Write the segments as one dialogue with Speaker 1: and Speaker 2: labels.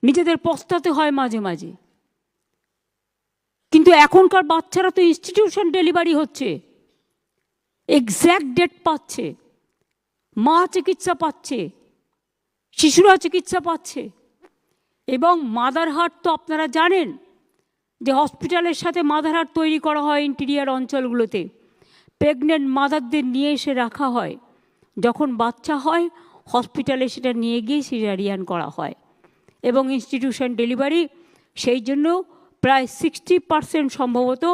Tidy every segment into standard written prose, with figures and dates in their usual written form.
Speaker 1: নিজেদের পস্তাতে হয় মাঝে মাঝে। কিন্তু এখনকার বাচ্চারা তো ইনস্টিটিউশন ডেলিভারি হচ্ছে, এক্স্যাক্ট ডেট পাচ্ছে, মা চিকিৎসা পাচ্ছে, শিশুরা চিকিৎসা পাচ্ছে। এবং মাদার হার্ট তো আপনারা জানেন যে হসপিটালের সাথে মাদার হার্ট তৈরি করা হয় ইন্টিরিয়ার অঞ্চলগুলোতে। প্রেগনেন্ট মাদারদের নিয়ে এসে রাখা হয়, যখন বাচ্চা হয় হসপিটালে সেটা নিয়ে গিয়ে সিজারিয়ান করা হয়। এবং ইনস্টিটিউশন ডেলিভারি সেই জন্য প্রায় 60% সম্ভবত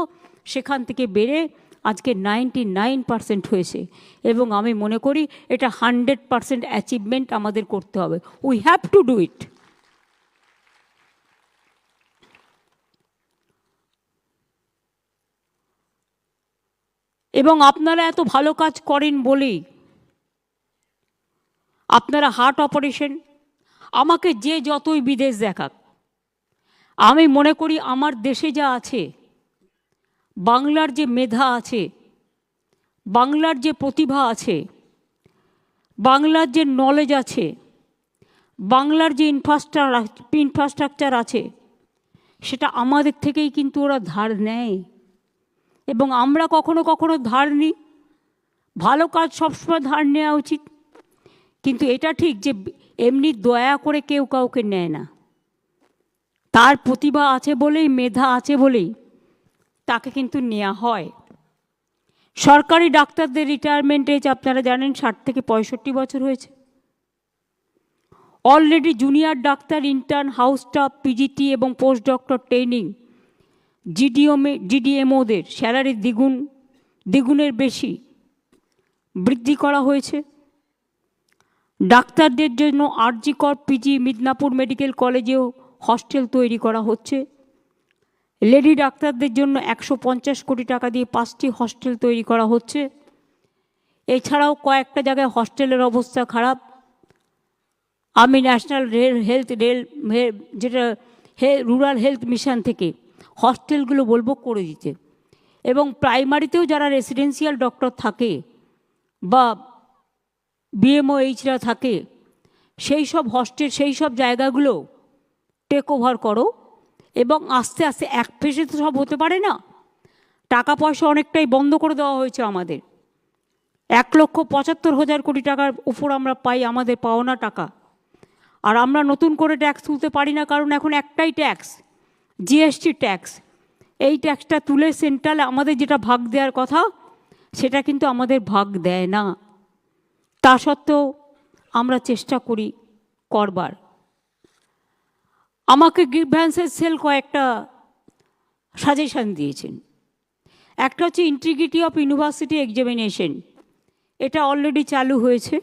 Speaker 1: সেখান থেকে বেড়ে আজকে 99% হয়েছে। এবং আমি মনে করি এটা 100% অ্যাচিভমেন্ট আমাদের করতে হবে। We have to do it. এবং আপনারা এত ভালো কাজ করেন বলেই আপনারা হার্ট অপারেশন, আমাকে যে যতই বিদেশ দেখাক, আমি মনে করি আমার দেশে যা আছে, বাংলার যে মেধা আছে, বাংলার যে প্রতিভা আছে, বাংলার যে নলেজ আছে, বাংলার যে ইনফ্রাস্ট্রাকচার আছে, সেটা আমাদের থেকেই কিন্তু ওরা ধার নেয়। এবং আমরা কখনো কখনো ধার নিই। ভালো কাজ সবসময় ধার নেওয়া উচিত, কিন্তু এটা ঠিক যে এমনি দয়া করে কেউ কাউকে নেয় না। তার প্রতিভা আছে বলেই, মেধা আছে বলেই তাকে কিন্তু নেওয়া হয়। সরকারি ডাক্তারদের রিটায়ারমেন্ট এজ আপনারা জানেন 60 থেকে 65 বছর হয়েছে। Already junior doctor, intern, house staff, PGT এবং পোস্ট ডক্টর ট্রেনিং, জিডিএমওদের স্যালারি দ্বিগুণের বেশি বৃদ্ধি করা হয়েছে। ডাক্তারদের জন্য আরজিকর পিজি মিদনাপুর মেডিকেল কলেজেও হস্টেল তৈরি করা হচ্ছে। লেডি ডাক্তারদের জন্য 150 কোটি টাকা দিয়ে 5টি হস্টেল তৈরি করা হচ্ছে। এছাড়াও কয়েকটা জায়গায় হস্টেলের অবস্থা খারাপ। আমি ন্যাশনাল রুরাল হেলথ মিশন থেকে হস্টেলগুলো বলবো করে দিতে। এবং প্রাইমারিতেও যারা রেসিডেন্সিয়াল ডক্টর থাকে বা বিএমওএইচরা থাকে, সেই সব হস্টেল, সেই সব জায়গাগুলো টেক ওভার করো। এবং আস্তে আস্তে এক ফেসে তো সব হতে পারে না। টাকা পয়সা অনেকটাই বন্ধ করে দেওয়া হয়েছে আমাদের। 1,75,000 কোটি টাকার উপর আমরা পাই আমাদের পাওনা টাকা। আর আমরা নতুন করে ট্যাক্স তুলতে পারি না, কারণ এখন একটাই ট্যাক্স, জিএসটি ট্যাক্স। এই ট্যাক্সটা তুলে সেন্ট্রাল আমাদের যেটা ভাগ দেওয়ার কথা সেটা কিন্তু আমাদের ভাগ দেয় না। তা সত্ত্বেও আমরা চেষ্টা করি করবার। আমাকে গ্রিভ্যান্সেস সেল কয়েকটা সাজেশন দিয়েছেন। একটা হচ্ছে ইন্টিগ্রিটি অফ ইউনিভার্সিটি এক্সামিনেশন, এটা অলরেডি চালু হয়েছে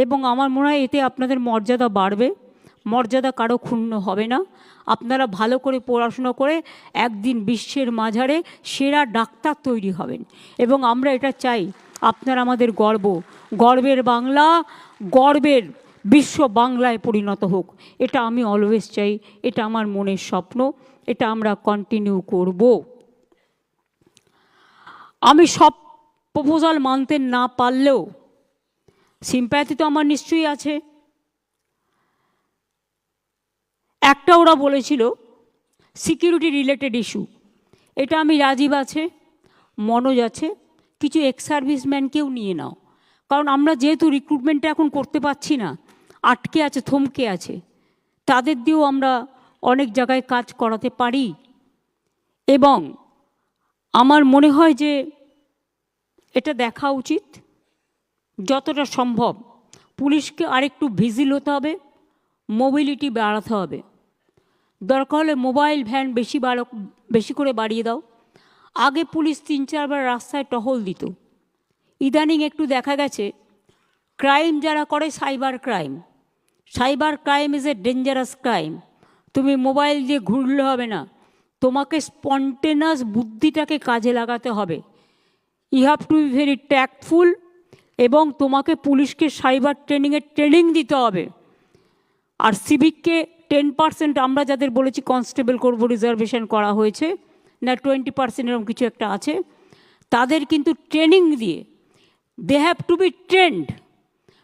Speaker 1: এবং আমার মনে হয় এতে আপনাদের মর্যাদা বাড়বে, মর্যাদা কারো ক্ষুণ্ণ হবে না। আপনারা ভালো করে পড়াশুনো করে একদিন বিশ্বের মাঝারে সেরা ডাক্তার তৈরি হবেন। এবং আমরা এটা চাই, আপনারা আমাদের গর্ব, গর্বের বাংলা, গর্বের বিশ্ব বাংলায় পরিণত হোক। এটা আমি অলওয়েজ চাই, এটা আমার মনের স্বপ্ন, এটা আমরা কন্টিনিউ করব। আমি সব প্রপোজাল মানতে না পারলেও সিম্প্যাথি তো আমার নিশ্চয়ই আছে। একটা ওরা বলেছিল সিকিউরিটি রিলেটেড ইস্যু, এটা আমি রাজীব আছে, মনোজ আছে, কিছু এক্স সার্ভিসম্যানকেও নিয়ে নাও। কারণ আমরা যেহেতু রিক্রুটমেন্টটা এখন করতে পারছি না, আটকে আছে, থমকে আছে, তাদের দিয়েও আমরা অনেক জায়গায় কাজ করাতে পারি। এবং আমার মনে হয় যে এটা দেখা উচিত যতটা সম্ভব। পুলিশকে আরেকটু ভিজিল হতে হবে, মোবিলিটি বাড়াতে হবে। দরকার হলে মোবাইল ভ্যান বেশি করে বাড়িয়ে দাও। আগে পুলিশ 3-4 বার রাস্তায় টহল দিত, ইদানিং একটু দেখা গেছে ক্রাইম যারা করে cyber crime is a dangerous crime. তুমি মোবাইল দিয়ে ঘুরলে হবে না, তোমাকে স্পন্টেনাস বুদ্ধিটাকে কাজে লাগাতে হবে। You have to be very tactful. এবং তোমাকে পুলিশকে সাইবার ট্রেনিং দিতে হবে। আর সিভিককে 10% আমরা যাদের বলেছি কনস্টেবল করব, রিজার্ভেশন করা হয়েছে না, 20% এরকম কিছু একটা আছে, তাদের কিন্তু ট্রেনিং দিয়ে, they have to be trained.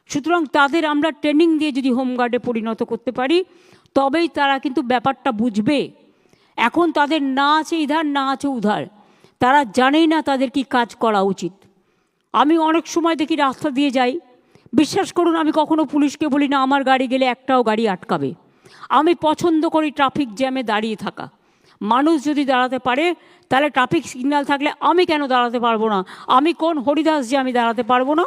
Speaker 1: সুতরাং তাদের আমরা ট্রেনিং দিয়ে যদি হোমগার্ডে পরিণত করতে পারি, তবেই তারা কিন্তু ব্যাপারটা বুঝবে। এখন তাদের না আছে ইধার, না আছে উধার, তারা জানেই না তাদের কি কাজ করা উচিত। আমি অনেক সময় দেখি রাস্তা দিয়ে যাই, বিশ্বাস করুন আমি কখনো পুলিশকে বলি না আমার গাড়ি গেলে একটাও গাড়ি আটকাবে। আমি পছন্দ করি ট্রাফিক জ্যামে দাঁড়িয়ে থাকা। মানুষ যদি দাঁড়াতে পারে তাহলে ট্রাফিক সিগন্যাল থাকলে আমি কেন দাঁড়াতে পারবো না? আমি কোন হরিদাস যে আমি দাঁড়াতে পারবো না?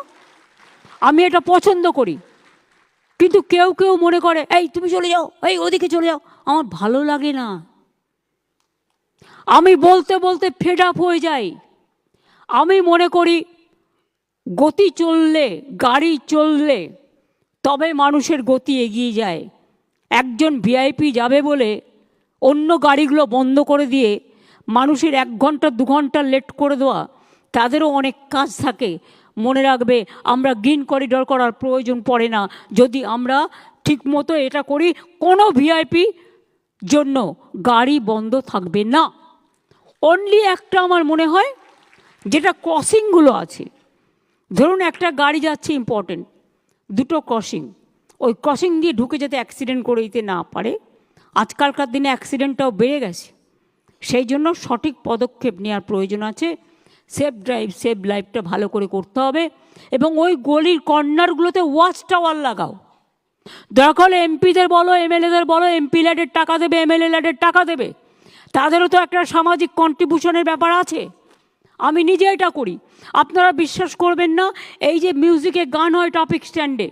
Speaker 1: আমি এটা পছন্দ করি। কিন্তু কেউ কেউ মনে করে এই তুমি চলে যাও, এই ওদিকে চলে যাও। আমার ভালো লাগে না। আমি বলতে বলতে ফেড আপ হয়ে যাই। আমি মনে করি গতি চললে, গাড়ি চললে তবে মানুষের গতি এগিয়ে যায়। একজন ভিআইপি যাবে বলে অন্য গাড়িগুলো বন্ধ করে দিয়ে মানুষের 1 ঘন্টা 2 ঘন্টা লেট করে দেওয়া, তাদেরও অনেক কাজ থাকে। মনে রাখবে আমরা গ্রিন করিডর করার প্রয়োজন পড়ে না যদি আমরা ঠিকমতো এটা করি। কোনো ভিআইপি জন্য গাড়ি বন্ধ থাকবে না। অনলি একটা আমার মনে হয় যেটা ক্রসিংগুলো আছে, ধরুন একটা গাড়ি যাচ্ছে ইম্পর্টেন্ট, 2টো ক্রসিং, ওই ক্রসিং দিয়ে ঢুকে যাতে অ্যাক্সিডেন্ট করে দিতে না পারে। আজকালকার দিনে অ্যাক্সিডেন্টটাও বেড়ে গেছে, সেই জন্য সঠিক পদক্ষেপ নেওয়ার প্রয়োজন আছে। সেফ ড্রাইভ সেভ লাইফটা ভালো করে করতে হবে। এবং ওই গলির কর্নারগুলোতে ওয়াচ টাওয়ার লাগাও। দরকার হলে এমপিদের বলো, এমএলএদের বলো, এমপি ল্যাডের টাকা দেবে, এমএলএ ল্যাডের টাকা দেবে, তাদেরও তো একটা সামাজিক কন্ট্রিবিউশনের ব্যাপার আছে। আমি নিজে এটা করি। আপনারা বিশ্বাস করবেন না, এই যে মিউজিকে গান হয় ট্রাফিক স্ট্যান্ডে,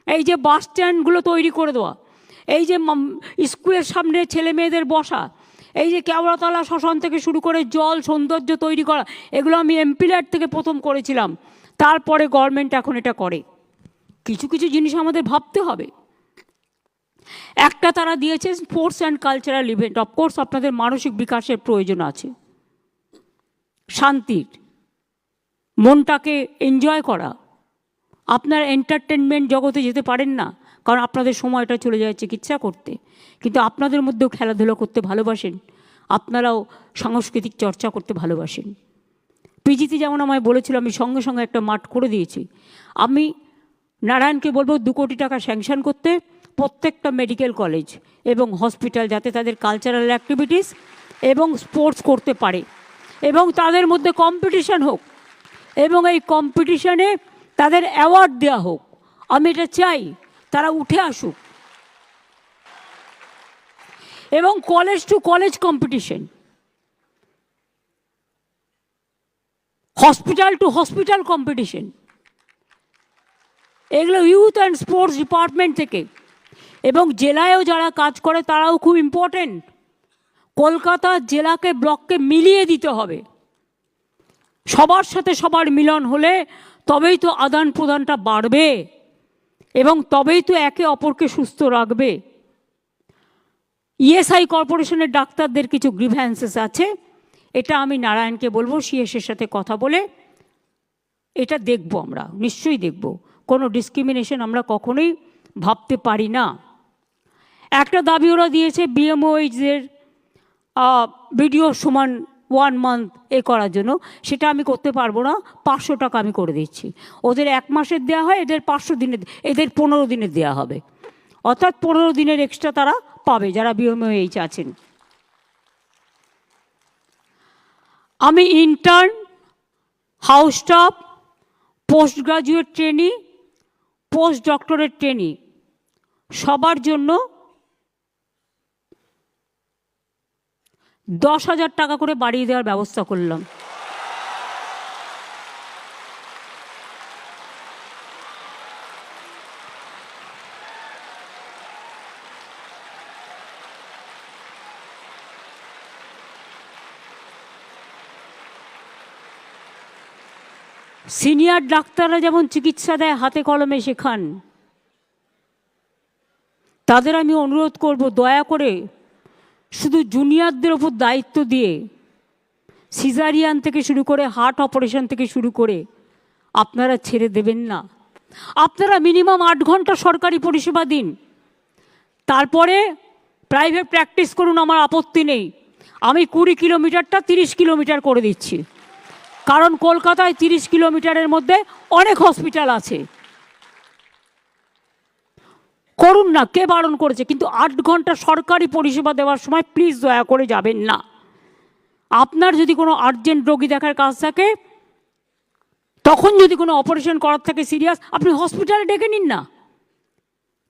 Speaker 1: এই যে বাস স্ট্যান্ডগুলো তৈরি করে দেওয়া, এই যে স্কুলের সামনে ছেলে মেয়েদের বসা, এই যে কেওড়াতলা শ্মশান থেকে শুরু করে জল সৌন্দর্য তৈরি করা, এগুলো আমি এমপি ল্যাড থেকে প্রথম করেছিলাম। তারপরে গভর্নমেন্ট এখন এটা করে। কিছু কিছু জিনিস আমাদের ভাবতে হবে। একটা তারা দিয়েছে sports and cultural event. Of course আপনাদের মানসিক বিকাশের প্রয়োজন আছে, শান্তির, মনটাকে এনজয় করা। আপনার এন্টারটেনমেন্ট জগতে যেতে পারেন না, কারণ আপনাদের সময়টা চলে যায় চিকিৎসা করতে, কিন্তু আপনাদের মধ্যেও খেলাধুলো করতে ভালোবাসেন, আপনারাও সাংস্কৃতিক চর্চা করতে ভালোবাসেন। পিজিতে যেমন আমায় বলেছিল, আমি সঙ্গে সঙ্গে একটা মাঠ করে দিয়েছি। আমি নারায়ণকে বলবো 2 কোটি টাকা স্যাংশন করতে প্রত্যেকটা মেডিকেল কলেজ এবং হসপিটাল, যাতে তাদের কালচারাল অ্যাক্টিভিটিস এবং স্পোর্টস করতে পারে এবং তাদের মধ্যে কম্পিটিশান হোক এবং এই কম্পিটিশানে তাদের অ্যাওয়ার্ড দেওয়া হোক। আমি এটা চাই, তারা উঠে আসুক। এবং college to college competition, hospital two hospital competition, এগুলো ইউথ অ্যান্ড স্পোর্টস ডিপার্টমেন্ট থেকে, এবং জেলায়ও যারা কাজ করে তারাও খুব ইম্পর্টেন্ট। কলকাতা জেলাকে ব্লককে মিলিয়ে দিতে হবে। সবার সাথে সবার মিলন হলে তবেই তো আদান প্রদানটা বাড়বে এবং তবেই তো একে অপরকে সুস্থ রাখবে। ইএসআই কর্পোরেশনের ডাক্তারদের কিছু গ্রিভ্যান্সেস আছে, এটা আমি নারায়ণকে বলবো সিএসের সাথে কথা বলে এটা দেখব, আমরা নিশ্চয়ই দেখব। কোনো ডিসক্রিমিনেশন আমরা কখনোই ভাবতে পারি না। একটা দাবি ওরা দিয়েছে বিএমওএইচদের ভিডিও সমান 1 মান্থ করার জন্য, সেটা আমি করতে পারবো না। 500 টাকা আমি করে দিচ্ছি। ওদের 1 মাসের দেওয়া হয়, এদের 500 দিনের, এদের 15 দিনের দেওয়া হবে, অর্থাৎ 15 দিনের এক্সট্রা তারা পাবে যারা বিএমওএইচ আছেন। আমি intern, house staff, post graduate trainee, post doctorate trainee সবার জন্য 10,000 টাকা করে বাড়িয়ে দেওয়ার ব্যবস্থা করলাম। সিনিয়র ডাক্তাররা যেমন চিকিৎসা দেয় হাতে কলমে শেখান, তাদের আমি অনুরোধ করব দয়া করে শুধু জুনিয়রদের ওপর দায়িত্ব দিয়ে সিজারিয়ান থেকে শুরু করে হার্ট অপারেশন থেকে শুরু করে আপনারা ছেড়ে দেবেন না। আপনারা মিনিমাম 8 ঘন্টা সরকারি পরিষেবা দিন, তারপরে প্রাইভেট প্র্যাকটিস করুন, আমার আপত্তি নেই। আমি 20 কিলোমিটারটা 30 কিলোমিটার করে দিচ্ছি, কারণ কলকাতায় 30 কিলোমিটারের মধ্যে অনেক হসপিটাল আছে। করুন না, কে বারণ করেছে? কিন্তু 8 ঘন্টা সরকারি পরিষেবা দেওয়ার সময় প্লিজ দয়া করে যাবেন না। আপনার যদি কোনো আর্জেন্ট রোগী দেখার কাজ থাকে, তখন যদি কোনো অপারেশন করার থাকে সিরিয়াস, আপনি হসপিটালে ডেকে নিন না।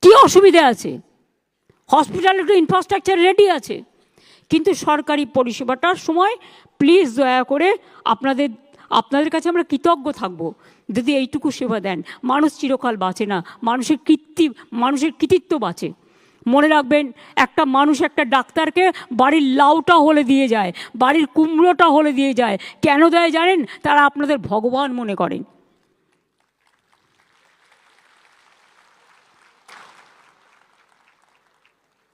Speaker 1: কী অসুবিধা আছে? হসপিটালে একটু ইনফ্রাস্ট্রাকচার রেডি আছে। কিন্তু সরকারি পরিষেবাটার সময় প্লিজ দয়া করে আপনাদের কাছে আমরা কৃতজ্ঞ থাকব যদি এইটুকু সেবা দেন। মানুষ চিরকাল বাঁচে না, মানুষের কৃতিত্ব বাঁচে। মনে রাখবেন, একটা মানুষ একটা ডাক্তারকে বাড়ির লাউটা হলে দিয়ে যায়, বাড়ির কুমড়োটা হলে দিয়ে যায়। কেন দেয় জানেন? তারা আপনাদের ভগবান মনে করেন।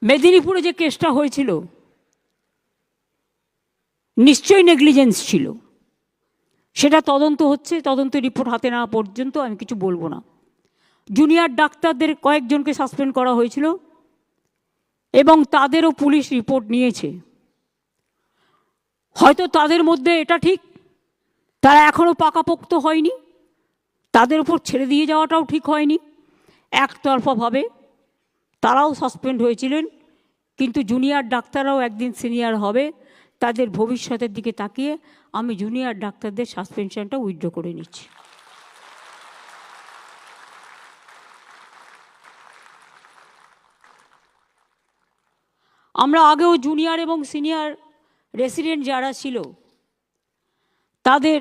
Speaker 1: মেদিনীপুরে যে কেসটা হয়েছিল, নিশ্চয়ই নেগলিজেন্স ছিল। সেটা তদন্ত হচ্ছে, তদন্ত রিপোর্ট হাতে নেওয়া পর্যন্ত আমি কিছু বলবো না। জুনিয়র ডাক্তারদের কয়েকজনকে সাসপেন্ড করা হয়েছিল এবং তাদেরও পুলিশ রিপোর্ট নিয়েছে। হয়তো তাদের মধ্যে এটা ঠিক, তারা এখনও পাকাপোক্ত হয়নি, তাদের উপর ছেড়ে দিয়ে যাওয়াটাও ঠিক হয়নি। একতরফাভাবে তারাও সাসপেন্ড হয়েছিলেন। কিন্তু জুনিয়র ডাক্তাররাও একদিন সিনিয়র হবে, তাদের ভবিষ্যতের দিকে তাকিয়ে আমি জুনিয়র ডাক্তারদের সাসপেনশনটা উইথড্র করে নিচ্ছি। আমরা আগেও জুনিয়র এবং সিনিয়র রেসিডেন্ট যারা ছিল তাদের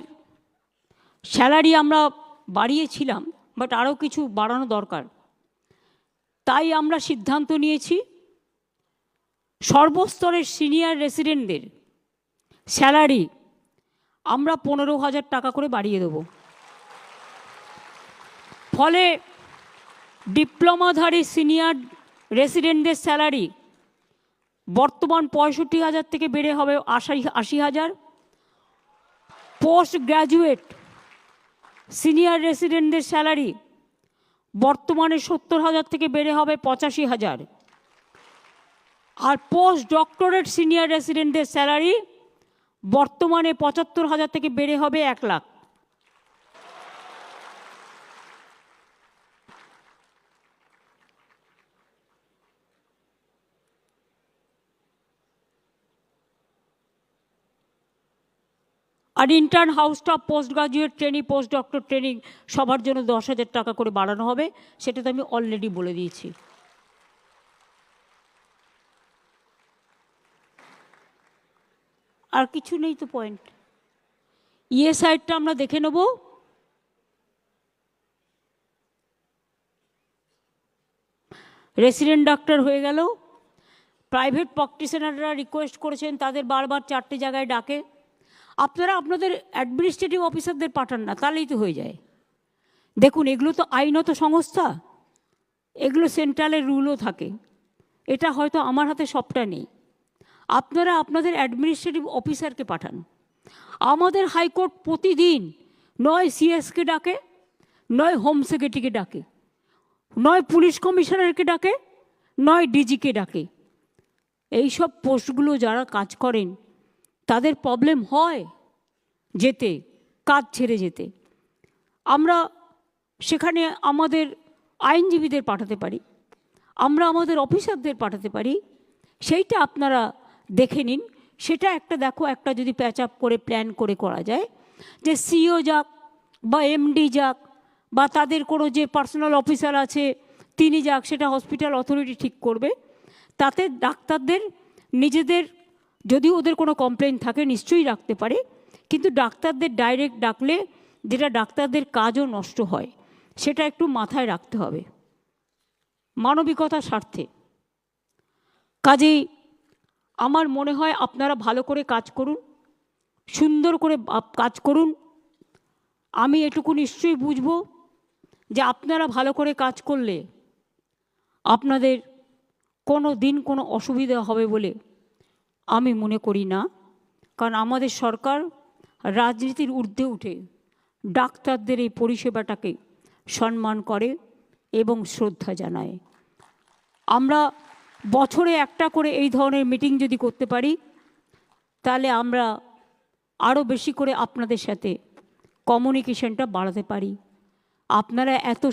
Speaker 1: স্যালারি আমরা বাড়িয়েছিলাম, বাট আরও কিছু বাড়ানো দরকার। তাই আমরা সিদ্ধান্ত নিয়েছি সর্বস্তরের সিনিয়র রেসিডেন্টদের স্যালারি আমরা 15,000 টাকা করে বাড়িয়ে দেব। ফলে ডিপ্লোমাধারী সিনিয়র রেসিডেন্টদের স্যালারি বর্তমান 65,000 থেকে বেড়ে হবে 80,000। পোস্ট গ্র্যাজুয়েট সিনিয়র রেসিডেন্টদের স্যালারি বর্তমানে 70,000 থেকে বেড়ে হবে 85,000। আর পোস্ট ডক্টরেট সিনিয়র রেসিডেন্টদের স্যালারি বর্তমানে 75,000 থেকে বেড়ে হবে 1 লাখ। আর intern house staff, post graduate training, post doctor training সবার জন্য 10,000 টাকা করে বাড়ানো হবে। সেটা তো আমি অলরেডি বলে দিয়েছি। আর কিছু নেই তো পয়েন্ট। সাইডটা আমরা দেখে নেব। রেসিডেন্ট ডাক্তার হয়ে গেল। প্রাইভেট প্র্যাকটিশনাররা রিকোয়েস্ট করেছেন, তাদের বারবার 4টে জায়গায় ডাকে। আপনারা আপনাদের অ্যাডমিনিস্ট্রেটিভ অফিসারদের পাঠান না, তাহলেই তো হয়ে যায়। দেখুন, এগুলো তো আইনত সংস্থা, এগুলো সেন্ট্রালের রুলও থাকে। এটা হয়তো আমার হাতে সবটা নেই। আপনারা আপনাদের অ্যাডমিনিস্ট্রেটিভ অফিসারকে পাঠান। আমাদের হাইকোর্ট প্রতিদিন নয় সিএসকে ডাকে, নয় হোম সেক্রেটারিকে ডাকে, নয় পুলিশ কমিশনারকে ডাকে, নয় ডিজিকে ডাকে। এইসব পোস্টগুলো যারা কাজ করেন তাদের প্রবলেম হয় যেতে, কাজ ছেড়ে যেতে। আমরা সেখানে আমাদের আইনজীবীদের পাঠাতে পারি, আমরা আমাদের অফিসারদের পাঠাতে পারি। সেইটা আপনারা দেখে নিন। সেটা একটা যদি প্যাচ আপ করে প্ল্যান করে করা যায়, যে সিও যাক বা এমডি যাক বা তাদের কোনো যে পার্সোনাল অফিসার আছে তিনি যাক, সেটা হসপিটাল অথরিটি ঠিক করবে। তাতে ডাক্তারদের নিজেদের যদি ওদের কোনো কমপ্লেন থাকে নিশ্চয়ই রাখতে পারে, কিন্তু ডাক্তারদের ডাইরেক্ট ডাকলে যেটা ডাক্তারদের কাজও নষ্ট হয়, সেটা একটু মাথায় রাখতে হবে মানবিকতার স্বার্থে। কাজেই আমার মনে হয় আপনারা ভালো করে কাজ করুন, সুন্দর করে কাজ করুন। আমি এটুকু নিশ্চয়ই বুঝব যে আপনারা ভালো করে কাজ করলে আপনাদের কোনো দিন কোনো অসুবিধা হবে বলে আমি মনে করি না। কারণ আমাদের সরকার রাজনীতির ঊর্ধ্বে উঠে ডাক্তারদের এই পরিষেবাটাকে সম্মান করে এবং শ্রদ্ধা জানায়। আমরা বছরে একটা করে এই ধরনের মিটিং যদি করতে পারি, তাহলে আমরা আরও বেশি করে আপনাদের সাথে কমিউনিকেশনটা বাড়াতে পারি। আপনারা এত